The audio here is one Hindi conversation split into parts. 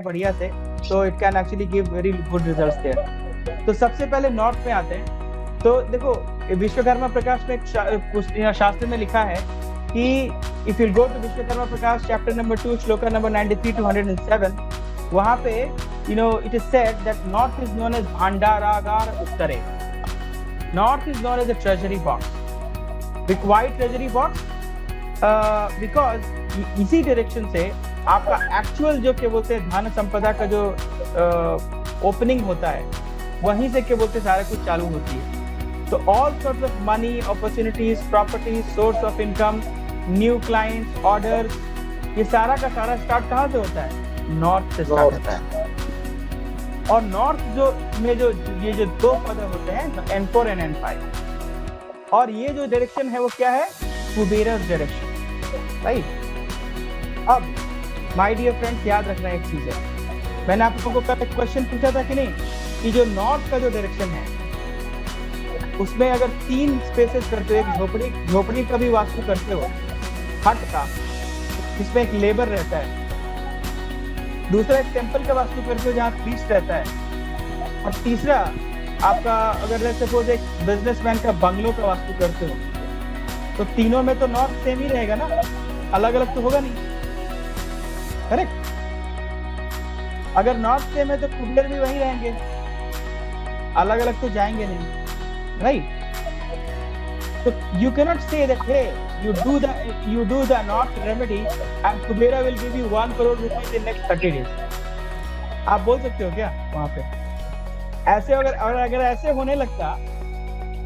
बढ़िया से, तो it can actually give very good results there. तो सबसे पहले नॉर्थ में आते हैं। तो देखो विश्वकर्मा प्रकाश में एक शास्त्र में लिखा है कि if you go to Vishwakarma Prakash chapter number 2 shloka number 93 to 107, वहां पे it is said that north is known as Bhandaragar Uttare. North is known as the treasury box. Why treasury box? Because इसी डायरेक्शन से आपका एक्चुअल जो क्या बोलते हैं धन संपदा का जो ओपनिंग होता है, वहीं से क्या बोलते सारा कुछ चालू होती है। तो all sorts of money, opportunities, properties, source of income, new clients, orders, ये सारा का सारा स्टार्ट कहाँ से होता है? नॉर्थ से स्टार्ट होता है। और नॉर्थ जो में जो ये जो दो पद होते हैं N4 और N5, और ये जो डायरेक्शन है वो क्या है? कुबेरस डायरेक्शन, राइट। अब माय डियर फ्रेंड्स, याद रखना एक चीज है, मैंने आप लोगों को कल क्वेश्चन पूछा था कि नहीं, कि जो नॉर्थ का जो डायरेक्शन है उसमें अगर 3 स्पेसेस करते हो, एक झोपड़ी का भी वास्तु करते हो, हट का, जिसमें एक लेबर रहता है, दूसरा एक टेंपल का वास्तु करते हो जहाँ प्रीस्ट रहता है, और तीसरा आपका अगर सपोज एक बिजनेसमैन का बंगलो का वास्तु करते हो, तो तीनों में तो नॉर्थ सेम ही रहेगा ना, अलग अलग तो होगा नहीं, करेक्ट। अगर नॉर्थ सेम है तो कुबेर भी वहीं रहेंगे, अलग अलग तो जाएंगे नहीं, right. So you cannot say that hey you do the north remedy and Kubera will give you 1 crore rupees in next 30 days. आप बोल सकते हो क्या वहाँ पे? ऐसे अगर ऐसे होने लगता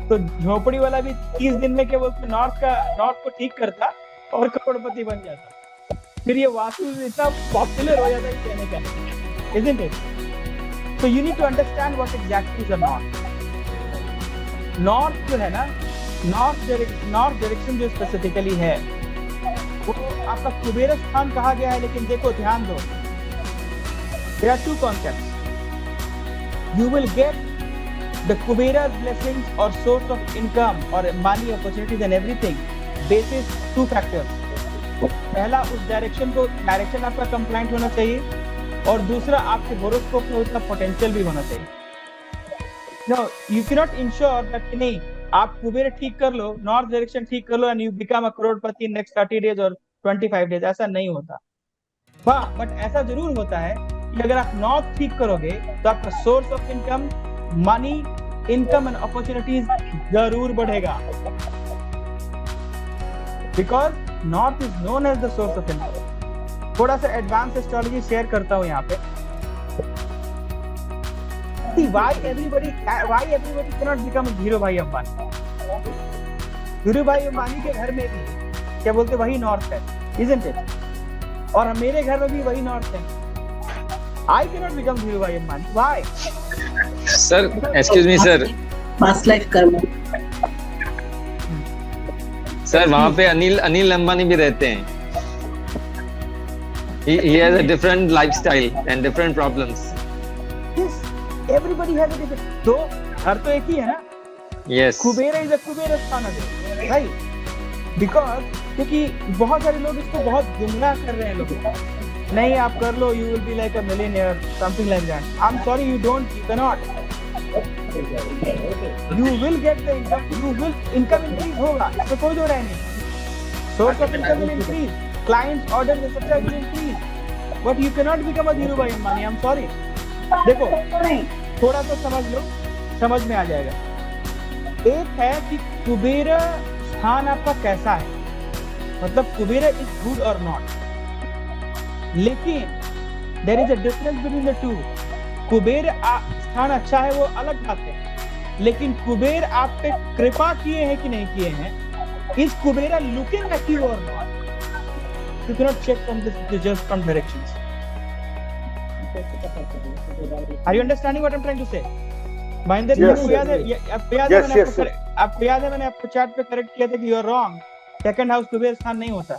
तो झोपड़ी वाला भी 30 दिन में क्या बोलते नॉर्थ को ठीक करता और करोड़पति बन जाता। फिर ये वास्तु इतना पॉपुलर हो जाता है कहने का, isn't it? So you need to understand what exactly is the north. North जो है ना, नॉर्थ डायरेक्शन जो स्पेसिफिकली है वो आपका कुबेर स्थान कहा गया है, लेकिन देखो ध्यान दो, there are 2 concepts. You will get the Kubera's blessings or source of income or money, opportunities and everything basis 2 factors. पहला, उस डायरेक्शन आपका कंप्लाइंट होना चाहिए, और दूसरा आपके होरोस्कोप में उसका पोटेंशियल भी होना चाहिए। No, you cannot ensure that नहीं आप कुबेर ठीक कर लो, नॉर्थ डायरेक्शन ठीक कर लो and you become a crorepati in next 30 days और 25 डेज, ऐसा नहीं होता। हाँ, बट ऐसा जरूर होता है कि अगर आप नॉर्थ ठीक करोगे तो आपका source of income, money, income and opportunities जरूर बढ़ेगा, because north is known as the source of income. थोड़ा सा एडवांस एस्ट्रोलॉजी शेयर करता हूँ यहाँ पे। Why everybody cannot become a Dhirubhai Ambani? Dhirubhai Ambani के घर में भी क्या बोलते वही नॉर्थ है, isn't it? और मेरे घर में भी वही नॉर्थ है। I cannot become Dhirubhai Ambani. Why? Sir, excuse me, sir. Past life karma. Sir, वहाँ पे अनिल अंबानी भी रहते हैं। He has a different lifestyle and different problems. Yes. Everybody has a different. तो घर तो एक ही है ना? Yes. Kuber is a Kuber स्थान है, राइट? बिकॉज क्योंकि बहुत सारे लोग इसको बहुत गुमराह कर रहे हैं लोग। नहीं आप कर लो, you will be like a millionaire, something like that. I am sorry, you don't, you can not. You will get the income, you will income increase होगा, इसमें कोई दो राय नहीं। Source of income will increase, clients, order etcetera will increase, but you can not become a Dhirubhai Ambani. I am sorry. देखो थोड़ा तो समझ लो, समझ में आ जाएगा। एक है कि कुबेर स्थान आपका कैसा है, मतलब कुबेर इज गुड और नॉट, लेकिन there is a difference between the two. Kuber स्थान अच्छा है वो अलग बात है, लेकिन कुबेर आप पे कृपा किए हैं कि नहीं किए हैं, is Kuber looking at you और not? You can not check from this just from directions. Are you understanding what I'm trying to say? Mahinder, आपको याद है मैंने आपको चैट पे करेक्ट किया था कि you are wrong. Second house Kuber स्थान नहीं होता।